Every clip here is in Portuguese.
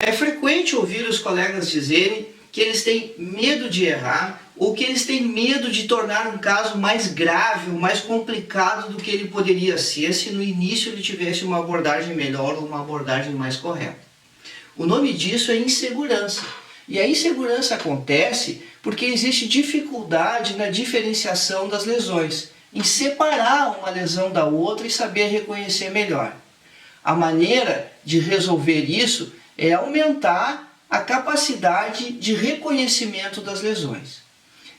É frequente ouvir os colegas dizerem que eles têm medo de errar ou que eles têm medo de tornar um caso mais grave ou mais complicado do que ele poderia ser se no início ele tivesse uma abordagem melhor ou uma abordagem mais correta. O nome disso é insegurança. E a insegurança acontece porque existe dificuldade na diferenciação das lesões, em separar uma lesão da outra e saber reconhecer melhor. A maneira de resolver isso é aumentar a capacidade de reconhecimento das lesões.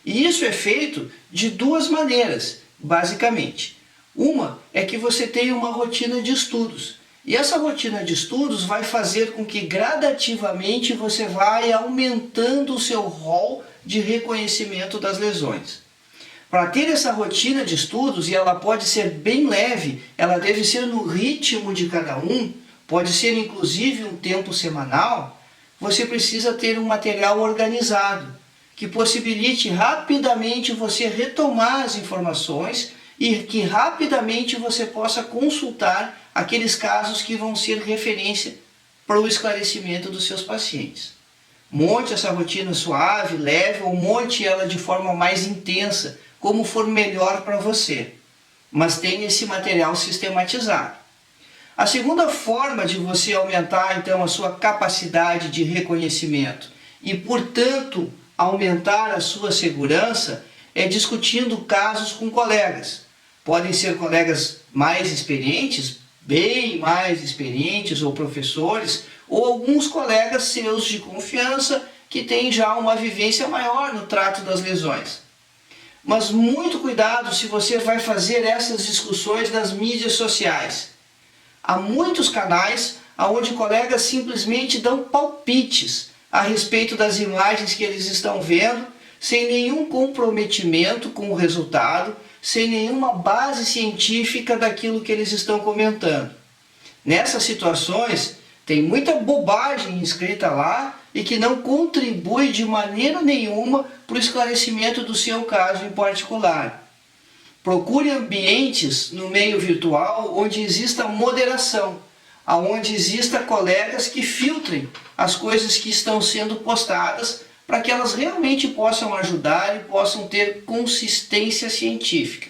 E isso é feito de duas maneiras, basicamente. Uma é que você tenha uma rotina de estudos. E essa rotina de estudos vai fazer com que gradativamente você vai aumentando o seu rol de reconhecimento das lesões. Para ter essa rotina de estudos, e ela pode ser bem leve, ela deve ser no ritmo de cada um, pode ser inclusive um tempo semanal, você precisa ter um material organizado, que possibilite rapidamente você retomar as informações e que rapidamente você possa consultar aqueles casos que vão ser referência para o esclarecimento dos seus pacientes. Monte essa rotina suave, leve, ou monte ela de forma mais intensa, como for melhor para você. Mas tenha esse material sistematizado. A segunda forma de você aumentar então a sua capacidade de reconhecimento e, portanto, aumentar a sua segurança é discutindo casos com colegas. Podem ser colegas mais experientes, bem mais experientes, ou professores, ou alguns colegas seus de confiança que têm já uma vivência maior no trato das lesões. Mas muito cuidado se você vai fazer essas discussões nas mídias sociais. Há muitos canais onde colegas simplesmente dão palpites a respeito das imagens que eles estão vendo, sem nenhum comprometimento com o resultado, sem nenhuma base científica daquilo que eles estão comentando. Nessas situações, tem muita bobagem escrita lá e que não contribui de maneira nenhuma para o esclarecimento do seu caso em particular. Procure ambientes no meio virtual onde exista moderação, onde exista colegas que filtrem as coisas que estão sendo postadas para que elas realmente possam ajudar e possam ter consistência científica.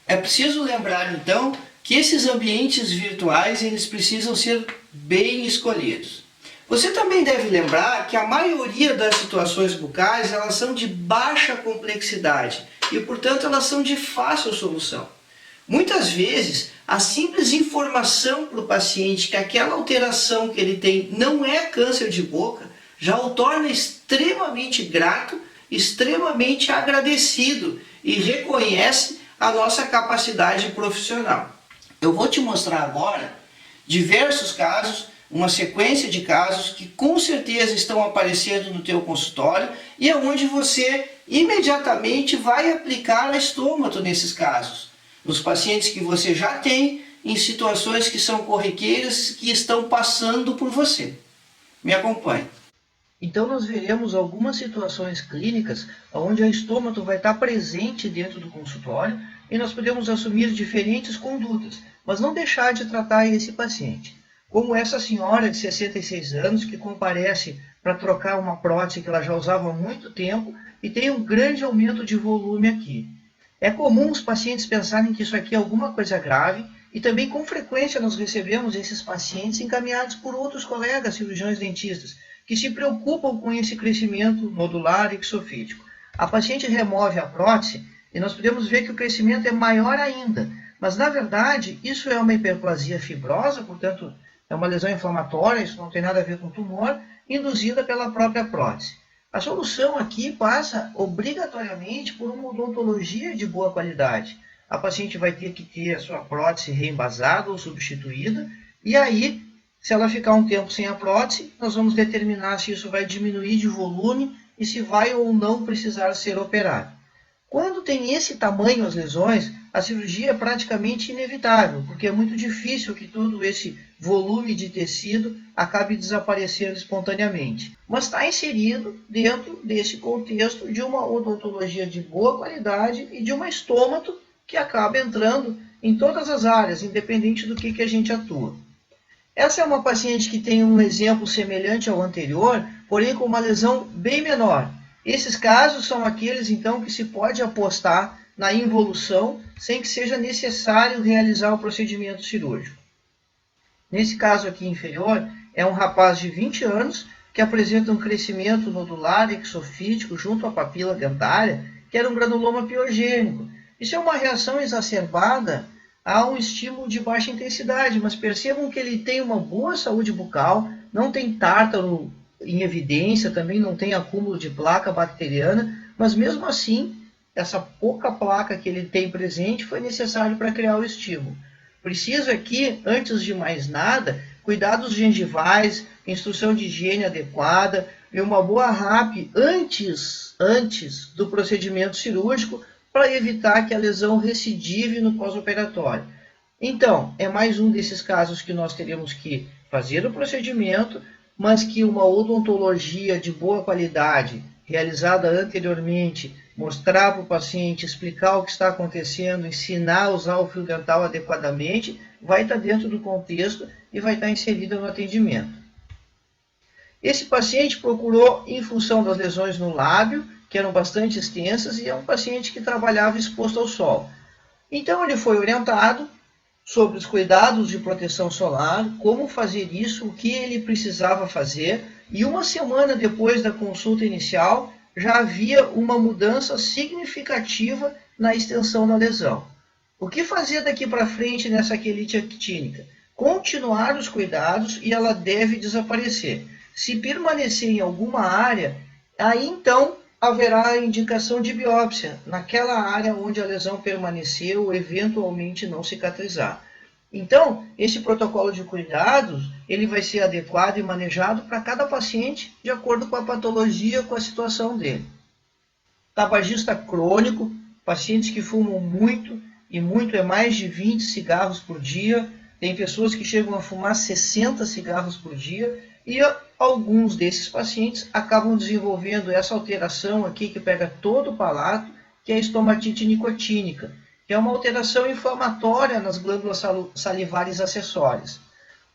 É preciso lembrar então que esses ambientes virtuais eles precisam ser bem escolhidos. Você também deve lembrar que a maioria das situações bucais elas são de baixa complexidade e, portanto, elas são de fácil solução. Muitas vezes, a simples informação para o paciente que aquela alteração que ele tem não é câncer de boca já o torna extremamente grato, extremamente agradecido e reconhece a nossa capacidade profissional. Eu vou te mostrar agora diversos casos, uma sequência de casos que com certeza estão aparecendo no teu consultório e onde você imediatamente vai aplicar a estômato nesses casos. Nos pacientes que você já tem, em situações que são corriqueiras, que estão passando por você. Me acompanhe. Então nós veremos algumas situações clínicas onde a estômato vai estar presente dentro do consultório e nós podemos assumir diferentes condutas, mas não deixar de tratar esse paciente. Como essa senhora de 66 anos que comparece para trocar uma prótese que ela já usava há muito tempo e tem um grande aumento de volume aqui. É comum os pacientes pensarem que isso aqui é alguma coisa grave e também com frequência nós recebemos esses pacientes encaminhados por outros colegas cirurgiões dentistas que se preocupam com esse crescimento nodular e exofídico. A paciente remove a prótese e nós podemos ver que o crescimento é maior ainda, mas na verdade isso é uma hiperplasia fibrosa, portanto é uma lesão inflamatória, isso não tem nada a ver com tumor, induzida pela própria prótese. A solução aqui passa obrigatoriamente por uma odontologia de boa qualidade. A paciente vai ter que ter a sua prótese reembasada ou substituída, e aí, se ela ficar um tempo sem a prótese, nós vamos determinar se isso vai diminuir de volume e se vai ou não precisar ser operado. Quando tem esse tamanho as lesões, a cirurgia é praticamente inevitável, porque é muito difícil que todo esse volume de tecido acabe desaparecendo espontaneamente. Mas está inserido dentro desse contexto de uma odontologia de boa qualidade e de uma estômato que acaba entrando em todas as áreas, independente do que a gente atua. Essa é uma paciente que tem um exemplo semelhante ao anterior, porém com uma lesão bem menor. Esses casos são aqueles, então, que se pode apostar na involução sem que seja necessário realizar o procedimento cirúrgico. Nesse caso aqui inferior, é um rapaz de 20 anos que apresenta um crescimento nodular exofítico junto à papila dentária, que era um granuloma piogênico. Isso é uma reação exacerbada a um estímulo de baixa intensidade, mas percebam que ele tem uma boa saúde bucal, não tem tártaro em evidência, também não tem acúmulo de placa bacteriana, mas mesmo assim, essa pouca placa que ele tem presente foi necessário para criar o estímulo. Preciso aqui, antes de mais nada, cuidados gengivais, instrução de higiene adequada e uma boa RAP antes do procedimento cirúrgico para evitar que a lesão recidive no pós-operatório. Então, é mais um desses casos que nós teremos que fazer o procedimento, mas que uma odontologia de boa qualidade, realizada anteriormente, mostrar para o paciente, explicar o que está acontecendo, ensinar a usar o fio dental adequadamente, vai estar dentro do contexto e vai estar inserida no atendimento. Esse paciente procurou em função das lesões no lábio, que eram bastante extensas, e é um paciente que trabalhava exposto ao sol. Então ele foi orientado sobre os cuidados de proteção solar, como fazer isso, o que ele precisava fazer, e uma semana depois da consulta inicial, já havia uma mudança significativa na extensão da lesão. O que fazer daqui para frente nessa quelite actínica? Continuar os cuidados e ela deve desaparecer. Se permanecer em alguma área, aí então haverá a indicação de biópsia naquela área onde a lesão permaneceu, eventualmente não cicatrizar. Então, esse protocolo de cuidados, ele vai ser adequado e manejado para cada paciente de acordo com a patologia, com a situação dele. Tabagista crônico, pacientes que fumam muito, e muito é mais de 20 cigarros por dia, tem pessoas que chegam a fumar 60 cigarros por dia, e alguns desses pacientes acabam desenvolvendo essa alteração aqui que pega todo o palato, que é a estomatite nicotínica, que é uma alteração inflamatória nas glândulas salivares acessórias.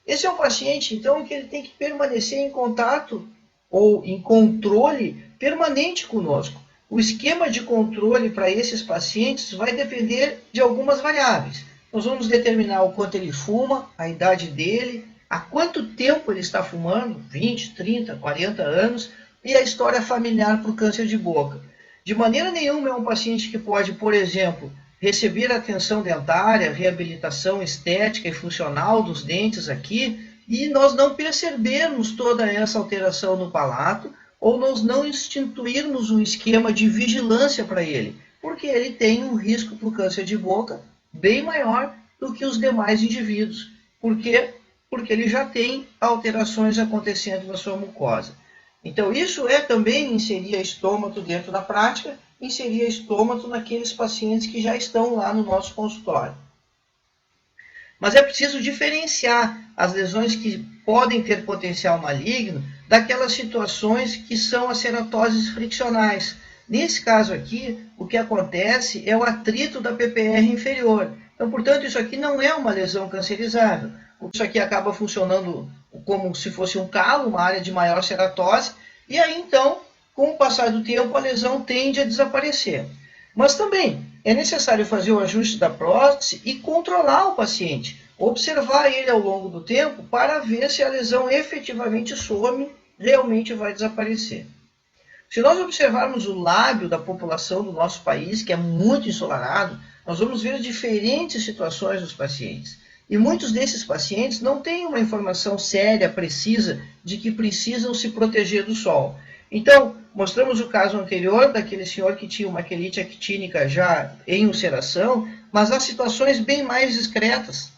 Esse é um paciente, então, que ele tem que permanecer em contato ou em controle permanente conosco. O esquema de controle para esses pacientes vai depender de algumas variáveis. Nós vamos determinar o quanto ele fuma, a idade dele, há quanto tempo ele está fumando, 20, 30, 40 anos, e a história familiar para o câncer de boca. De maneira nenhuma é um paciente que pode, por exemplo, receber atenção dentária, reabilitação estética e funcional dos dentes aqui, e nós não percebermos toda essa alteração no palato, ou nós não instituirmos um esquema de vigilância para ele, porque ele tem um risco para o câncer de boca bem maior do que os demais indivíduos. Por quê? Porque ele já tem alterações acontecendo na sua mucosa. Então, isso é também inserir a estômato dentro da prática, inserir a estômato naqueles pacientes que já estão lá no nosso consultório. Mas é preciso diferenciar as lesões que podem ter potencial maligno daquelas situações que são as ceratoses friccionais. Nesse caso aqui, o que acontece é o atrito da PPR inferior. Então, portanto, isso aqui não é uma lesão cancerizável. Isso aqui acaba funcionando como se fosse um calo, uma área de maior ceratose, e aí então, com o passar do tempo, a lesão tende a desaparecer. Mas também é necessário fazer o ajuste da prótese e controlar o paciente, observar ele ao longo do tempo para ver se a lesão efetivamente some, realmente vai desaparecer. Se nós observarmos o lábio da população do nosso país, que é muito ensolarado, nós vamos ver diferentes situações dos pacientes. E muitos desses pacientes não têm uma informação séria, precisa, de que precisam se proteger do sol. Então, mostramos o caso anterior daquele senhor que tinha uma quelite actínica já em ulceração, mas há situações bem mais discretas,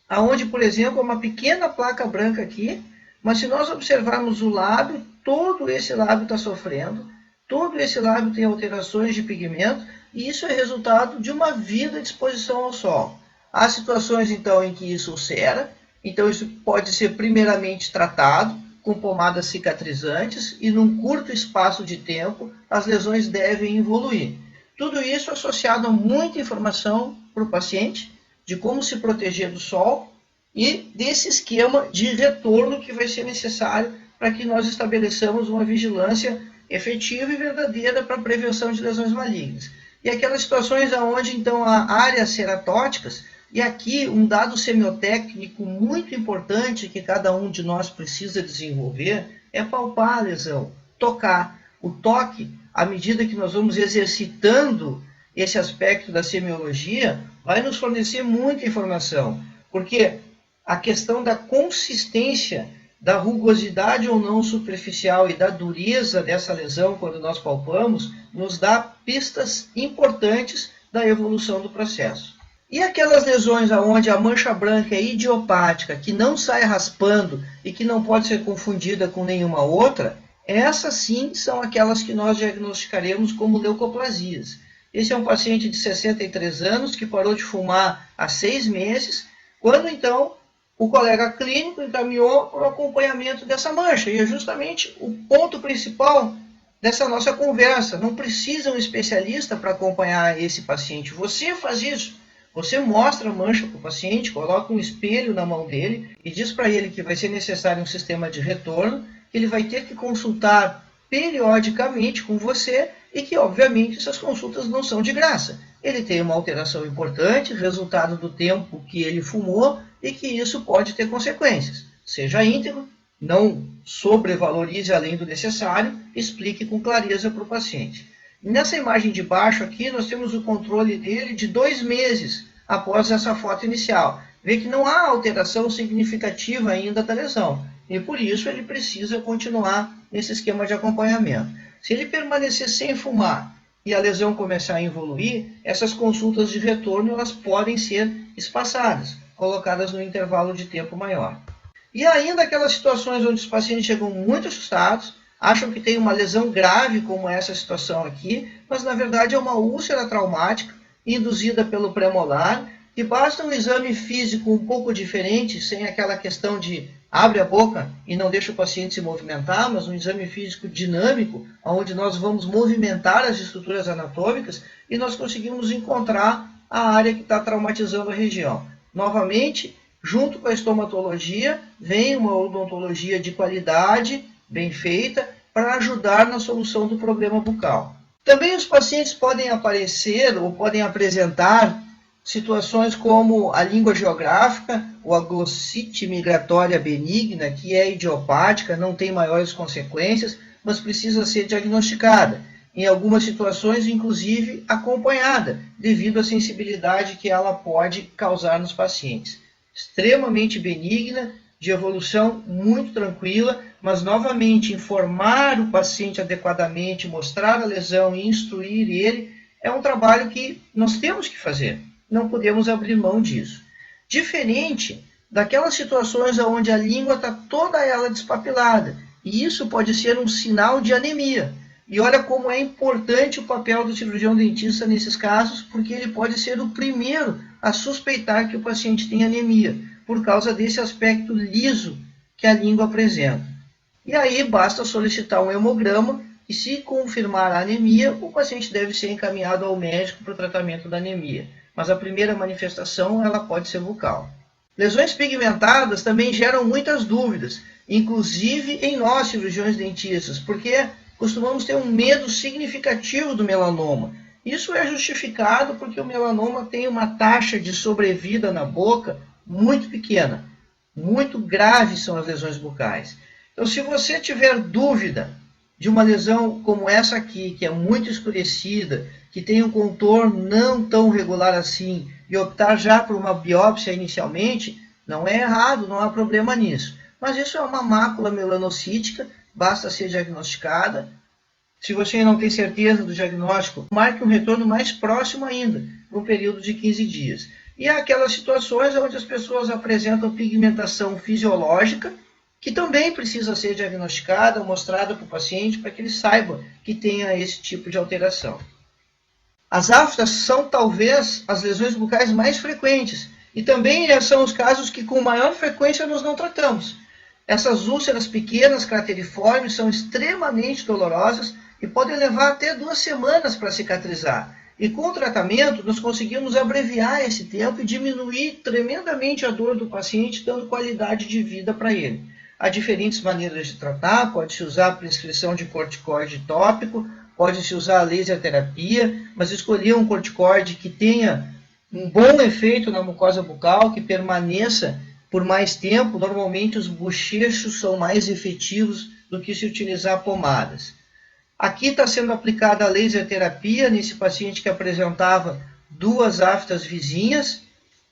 aonde, por exemplo, uma pequena placa branca aqui, mas se nós observarmos o lábio, todo esse lábio está sofrendo, todo esse lábio tem alterações de pigmento, e isso é resultado de uma vida de exposição ao sol. Há situações, então, em que isso ulcera, então isso pode ser primeiramente tratado com pomadas cicatrizantes e num curto espaço de tempo as lesões devem evoluir. Tudo isso associado a muita informação para o paciente de como se proteger do sol e desse esquema de retorno que vai ser necessário para que nós estabeleçamos uma vigilância efetiva e verdadeira para a prevenção de lesões malignas. E aquelas situações onde, então, há áreas ceratóticas, e aqui um dado semiotécnico muito importante que cada um de nós precisa desenvolver é palpar a lesão, tocar. O toque, à medida que nós vamos exercitando esse aspecto da semiologia, vai nos fornecer muita informação, porque a questão da consistência, da rugosidade ou não superficial e da dureza dessa lesão quando nós palpamos, nos dá pistas importantes da evolução do processo. E aquelas lesões onde a mancha branca é idiopática, que não sai raspando e que não pode ser confundida com nenhuma outra, essas sim são aquelas que nós diagnosticaremos como leucoplasias. Esse é um paciente de 63 anos que parou de fumar há 6 meses, quando então o colega clínico encaminhou para o acompanhamento dessa mancha. E é justamente o ponto principal dessa nossa conversa. Não precisa um especialista para acompanhar esse paciente. Você faz isso. Você mostra a mancha para o paciente, coloca um espelho na mão dele e diz para ele que vai ser necessário um sistema de retorno, que ele vai ter que consultar periodicamente com você e que, obviamente, essas consultas não são de graça. Ele tem uma alteração importante, resultado do tempo que ele fumou, e que isso pode ter consequências. Seja íntegro, não sobrevalorize além do necessário, explique com clareza para o paciente. Nessa imagem de baixo aqui, nós temos o controle dele de 2 meses após essa foto inicial. Vê que não há alteração significativa ainda da lesão, e por isso ele precisa continuar nesse esquema de acompanhamento. Se ele permanecer sem fumar e a lesão começar a evoluir, essas consultas de retorno elas podem ser espaçadas, colocadas no intervalo de tempo maior. E ainda aquelas situações onde os pacientes chegam muito assustados, acham que tem uma lesão grave, como essa situação aqui, mas na verdade é uma úlcera traumática induzida pelo premolar, e basta um exame físico um pouco diferente, sem aquela questão de abre a boca e não deixa o paciente se movimentar, mas um exame físico dinâmico, onde nós vamos movimentar as estruturas anatômicas e nós conseguimos encontrar a área que está traumatizando a região. Novamente, junto com a estomatologia, vem uma odontologia de qualidade, bem feita, para ajudar na solução do problema bucal. Também os pacientes podem aparecer ou podem apresentar situações como a língua geográfica ou a glossite migratória benigna, que é idiopática, não tem maiores consequências, mas precisa ser diagnosticada. Em algumas situações, inclusive, acompanhada, devido à sensibilidade que ela pode causar nos pacientes. Extremamente benigna, de evolução muito tranquila, mas novamente informar o paciente adequadamente, mostrar a lesão e instruir ele, é um trabalho que nós temos que fazer. Não podemos abrir mão disso. Diferente daquelas situações onde a língua está toda ela despapilada, e isso pode ser um sinal de anemia. E olha como é importante o papel do cirurgião dentista nesses casos, porque ele pode ser o primeiro a suspeitar que o paciente tem anemia, por causa desse aspecto liso que a língua apresenta. E aí basta solicitar um hemograma e, se confirmar a anemia, o paciente deve ser encaminhado ao médico para o tratamento da anemia. Mas a primeira manifestação ela pode ser bucal. Lesões pigmentadas também geram muitas dúvidas, inclusive em nós, cirurgiões dentistas, porque costumamos ter um medo significativo do melanoma. Isso é justificado porque o melanoma tem uma taxa de sobrevida na boca muito pequena. Muito graves são as lesões bucais. Então, se você tiver dúvida de uma lesão como essa aqui, que é muito escurecida, que tem um contorno não tão regular assim, e optar já por uma biópsia inicialmente, não é errado, não há problema nisso. Mas isso é uma mácula melanocítica, basta ser diagnosticada. Se você não tem certeza do diagnóstico, marque um retorno mais próximo ainda, por um período de 15 dias. E há aquelas situações onde as pessoas apresentam pigmentação fisiológica, que também precisa ser diagnosticada, mostrada para o paciente, para que ele saiba que tenha esse tipo de alteração. As aftas são talvez as lesões bucais mais frequentes, e também são os casos que com maior frequência nós não tratamos. Essas úlceras pequenas, crateriformes, são extremamente dolorosas e podem levar até 2 semanas para cicatrizar. E com o tratamento, nós conseguimos abreviar esse tempo e diminuir tremendamente a dor do paciente, dando qualidade de vida para ele. Há diferentes maneiras de tratar, pode-se usar a prescrição de corticoide tópico, pode-se usar a laser terapia, mas escolher um corticoide que tenha um bom efeito na mucosa bucal, que permaneça por mais tempo. Normalmente os bochechos são mais efetivos do que se utilizar pomadas. Aqui está sendo aplicada a laser terapia nesse paciente que apresentava 2 aftas vizinhas,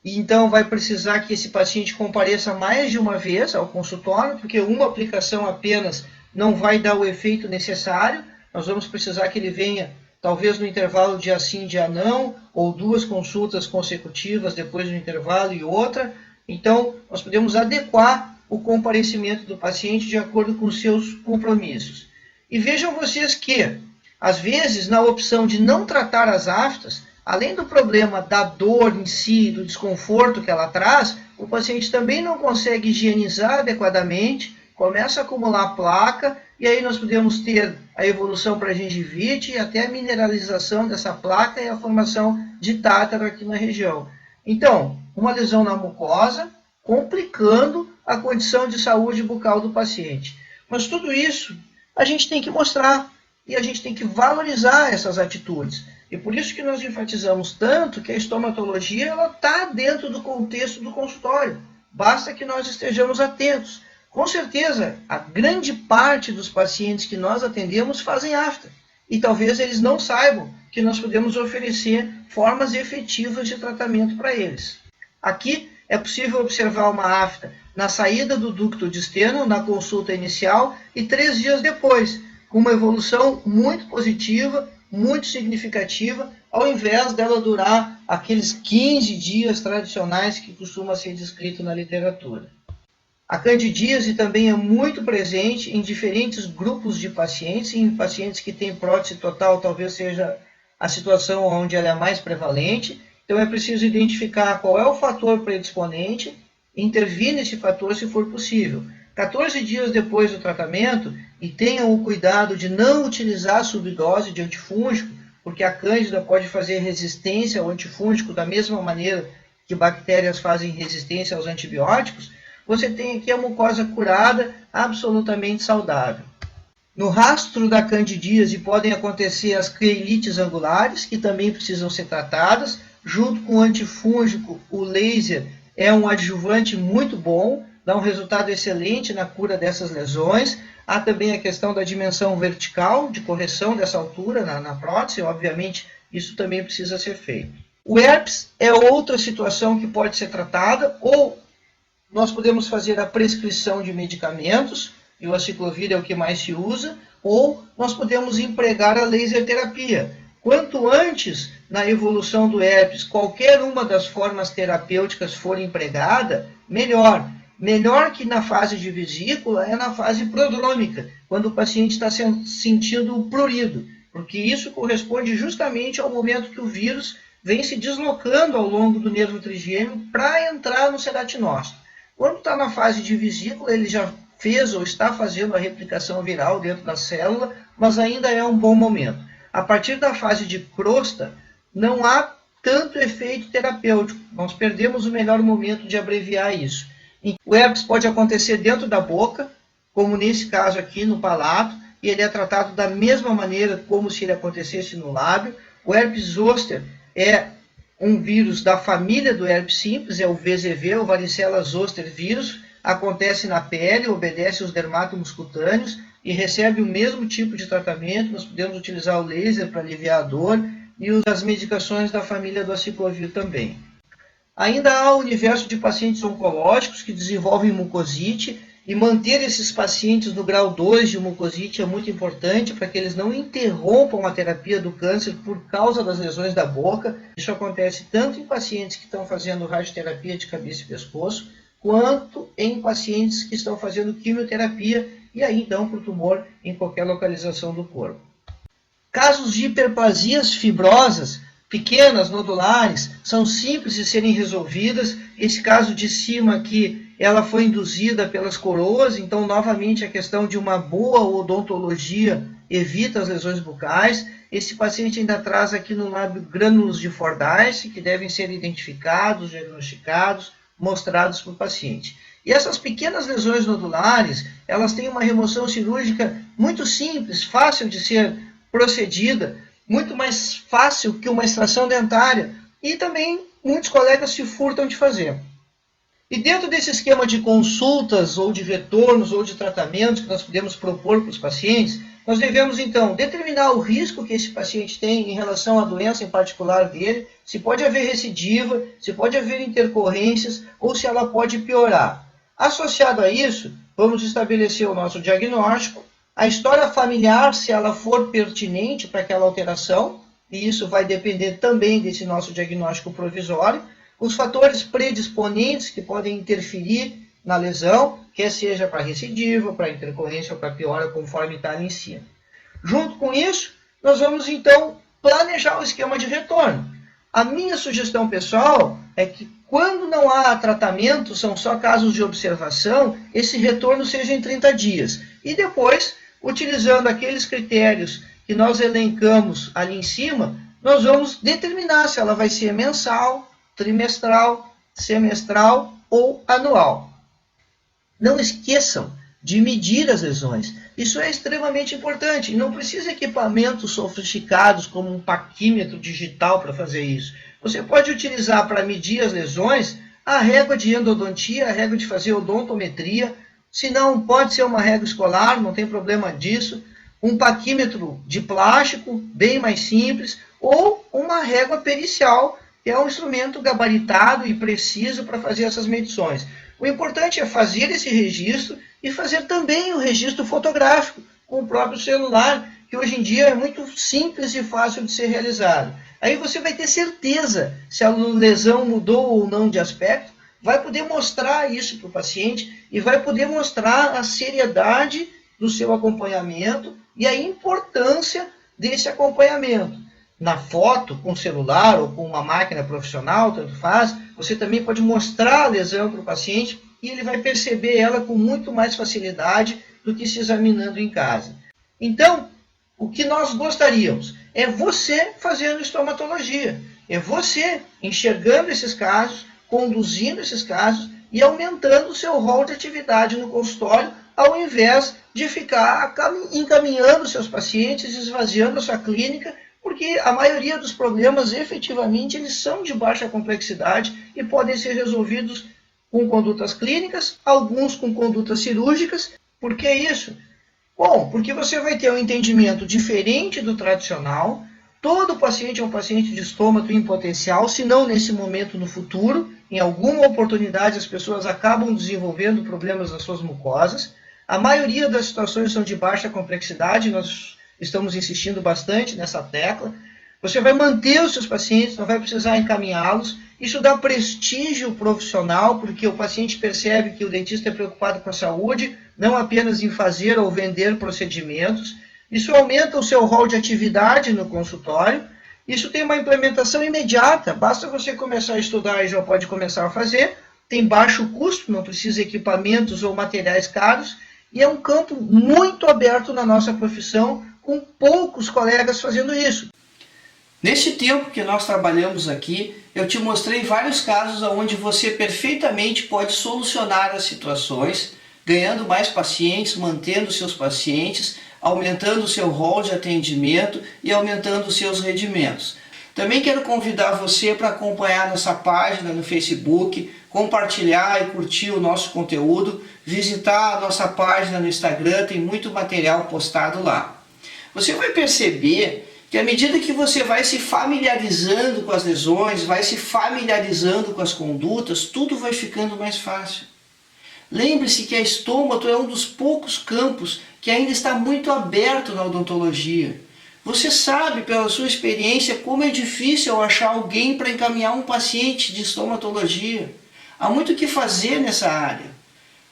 e então vai precisar que esse paciente compareça mais de uma vez ao consultório, porque uma aplicação apenas não vai dar o efeito necessário. Nós vamos precisar que ele venha talvez no intervalo dia sim, dia não, ou 2 consultas consecutivas depois do intervalo e outra. Então, nós podemos adequar o comparecimento do paciente de acordo com os seus compromissos. E vejam vocês que, às vezes, na opção de não tratar as aftas, além do problema da dor em si, do desconforto que ela traz, o paciente também não consegue higienizar adequadamente, começa a acumular placa, e aí nós podemos ter a evolução para gengivite e até a mineralização dessa placa e a formação de tártaro aqui na região. Então, uma lesão na mucosa, complicando a condição de saúde bucal do paciente. Mas tudo isso a gente tem que mostrar e a gente tem que valorizar essas atitudes. E por isso que nós enfatizamos tanto que a estomatologia está dentro do contexto do consultório. Basta que nós estejamos atentos. Com certeza, a grande parte dos pacientes que nós atendemos fazem afta. E talvez eles não saibam que nós podemos oferecer formas efetivas de tratamento para eles. Aqui é possível observar uma afta na saída do ducto disteno, na consulta inicial, e 3 dias depois, com uma evolução muito positiva, muito significativa, ao invés dela durar aqueles 15 dias tradicionais que costuma ser descrito na literatura. A candidíase também é muito presente em diferentes grupos de pacientes, em pacientes que têm prótese total, talvez seja a situação onde ela é mais prevalente. Então é preciso identificar qual é o fator predisponente, intervir nesse fator se for possível. 14 dias depois do tratamento, e tenham o cuidado de não utilizar subdose de antifúngico, porque a cândida pode fazer resistência ao antifúngico da mesma maneira que bactérias fazem resistência aos antibióticos. Você tem aqui a mucosa curada, absolutamente saudável. No rastro da candidíase podem acontecer as queilites angulares, que também precisam ser tratadas. Junto com o antifúngico, o laser é um adjuvante muito bom, dá um resultado excelente na cura dessas lesões. Há também a questão da dimensão vertical, de correção dessa altura na prótese, obviamente isso também precisa ser feito. O herpes é outra situação que pode ser tratada, ou nós podemos fazer a prescrição de medicamentos, e o aciclovir é o que mais se usa, ou nós podemos empregar a laser terapia. Quanto antes, na evolução do herpes, qualquer uma das formas terapêuticas for empregada, melhor. Melhor que na fase de vesícula é na fase prodrômica, quando o paciente está sentindo prurido, porque isso corresponde justamente ao momento que o vírus vem se deslocando ao longo do nervo trigêmeo para entrar no ceratinócito. Quando está na fase de vesícula, ele já fez ou está fazendo a replicação viral dentro da célula, mas ainda é um bom momento. A partir da fase de crosta, não há tanto efeito terapêutico. Nós perdemos o melhor momento de abreviar isso. O herpes pode acontecer dentro da boca, como nesse caso aqui no palato, e ele é tratado da mesma maneira como se ele acontecesse no lábio. O herpes zoster é um vírus da família do herpes simples, é o VZV, o varicela zoster vírus, acontece na pele, obedece aos dermátomos cutâneos e recebe o mesmo tipo de tratamento. Nós podemos utilizar o laser para aliviar a dor e as medicações da família do aciclovir também. Ainda há o universo de pacientes oncológicos que desenvolvem mucosite, e manter esses pacientes no grau 2 de mucosite é muito importante para que eles não interrompam a terapia do câncer por causa das lesões da boca. Isso acontece tanto em pacientes que estão fazendo radioterapia de cabeça e pescoço, quanto em pacientes que estão fazendo quimioterapia e aí então para o tumor em qualquer localização do corpo. Casos de hiperplasias fibrosas pequenas, nodulares, são simples de serem resolvidas. Esse caso de cima aqui, ela foi induzida pelas coroas, então novamente a questão de uma boa odontologia evita as lesões bucais. Esse paciente ainda traz aqui no lábio grânulos de Fordyce, que devem ser identificados, diagnosticados, mostrados para o paciente. E essas pequenas lesões nodulares, elas têm uma remoção cirúrgica muito simples, fácil de ser procedida, muito mais fácil que uma extração dentária, e também muitos colegas se furtam de fazer. E dentro desse esquema de consultas, ou de retornos, ou de tratamentos que nós podemos propor para os pacientes, nós devemos, então, determinar o risco que esse paciente tem em relação à doença em particular dele, se pode haver recidiva, se pode haver intercorrências, ou se ela pode piorar. Associado a isso, vamos estabelecer o nosso diagnóstico, a história familiar, se ela for pertinente para aquela alteração, e isso vai depender também desse nosso diagnóstico provisório, os fatores predisponentes que podem interferir na lesão, quer seja para recidiva, para intercorrência ou para piora, conforme está ali em cima. Junto com isso, nós vamos então planejar o esquema de retorno. A minha sugestão pessoal é que quando não há tratamento, são só casos de observação, esse retorno seja em 30 dias. E depois, utilizando aqueles critérios que nós elencamos ali em cima, nós vamos determinar se ela vai ser mensal, trimestral, semestral ou anual. Não esqueçam de medir as lesões. Isso é extremamente importante. E não precisa equipamentos sofisticados como um paquímetro digital para fazer isso. Você pode utilizar para medir as lesões a régua de endodontia, a régua de fazer odontometria. Se não, pode ser uma régua escolar, não tem problema disso. Um paquímetro de plástico, bem mais simples. Ou uma régua pericial, que é um instrumento gabaritado e preciso para fazer essas medições. O importante é fazer esse registro e fazer também o registro fotográfico com o próprio celular, que hoje em dia é muito simples e fácil de ser realizado. Aí você vai ter certeza se a lesão mudou ou não de aspecto, vai poder mostrar isso para o paciente e vai poder mostrar a seriedade do seu acompanhamento e a importância desse acompanhamento. Na foto, com celular ou com uma máquina profissional, tanto faz, você também pode mostrar a lesão para o paciente e ele vai perceber ela com muito mais facilidade do que se examinando em casa. Então, o que nós gostaríamos é você fazendo estomatologia, é você enxergando esses casos, conduzindo esses casos e aumentando o seu rol de atividade no consultório, ao invés de ficar encaminhando seus pacientes, esvaziando a sua clínica, porque a maioria dos problemas, efetivamente, eles são de baixa complexidade e podem ser resolvidos com condutas clínicas, alguns com condutas cirúrgicas. Por que isso? Bom, porque você vai ter um entendimento diferente do tradicional. Todo paciente é um paciente de estômago em potencial, se não nesse momento, no futuro. Em alguma oportunidade, as pessoas acabam desenvolvendo problemas nas suas mucosas. A maioria das situações são de baixa complexidade, nós estamos insistindo bastante nessa tecla. Você vai manter os seus pacientes, não vai precisar encaminhá-los. Isso dá prestígio profissional, porque o paciente percebe que o dentista é preocupado com a saúde, não apenas em fazer ou vender procedimentos. Isso aumenta o seu rol de atividade no consultório. Isso tem uma implementação imediata, basta você começar a estudar e já pode começar a fazer. Tem baixo custo, não precisa de equipamentos ou materiais caros. E é um campo muito aberto na nossa profissão, com poucos colegas fazendo isso. Nesse tempo que nós trabalhamos aqui, eu te mostrei vários casos onde você perfeitamente pode solucionar as situações, ganhando mais pacientes, mantendo seus pacientes, aumentando o seu rol de atendimento e aumentando os seus rendimentos. Também quero convidar você para acompanhar nossa página no Facebook, compartilhar e curtir o nosso conteúdo, visitar a nossa página no Instagram, tem muito material postado lá. Você vai perceber que à medida que você vai se familiarizando com as lesões, vai se familiarizando com as condutas, tudo vai ficando mais fácil. Lembre-se que a estômato é um dos poucos campos que ainda está muito aberto na odontologia. Você sabe, pela sua experiência, como é difícil achar alguém para encaminhar um paciente de estomatologia. Há muito o que fazer nessa área.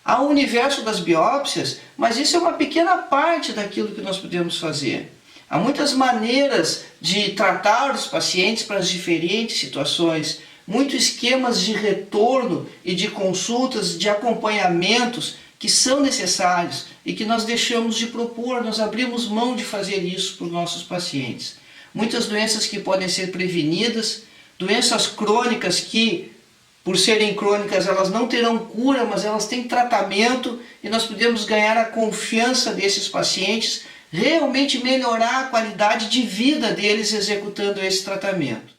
Há o universo das biópsias, mas isso é uma pequena parte daquilo que nós podemos fazer. Há muitas maneiras de tratar os pacientes para as diferentes situações, muitos esquemas de retorno e de consultas, de acompanhamentos que são necessários e que nós deixamos de propor, nós abrimos mão de fazer isso para os nossos pacientes. Muitas doenças que podem ser prevenidas, doenças crônicas que, por serem crônicas, elas não terão cura, mas elas têm tratamento e nós podemos ganhar a confiança desses pacientes, realmente melhorar a qualidade de vida deles executando esse tratamento.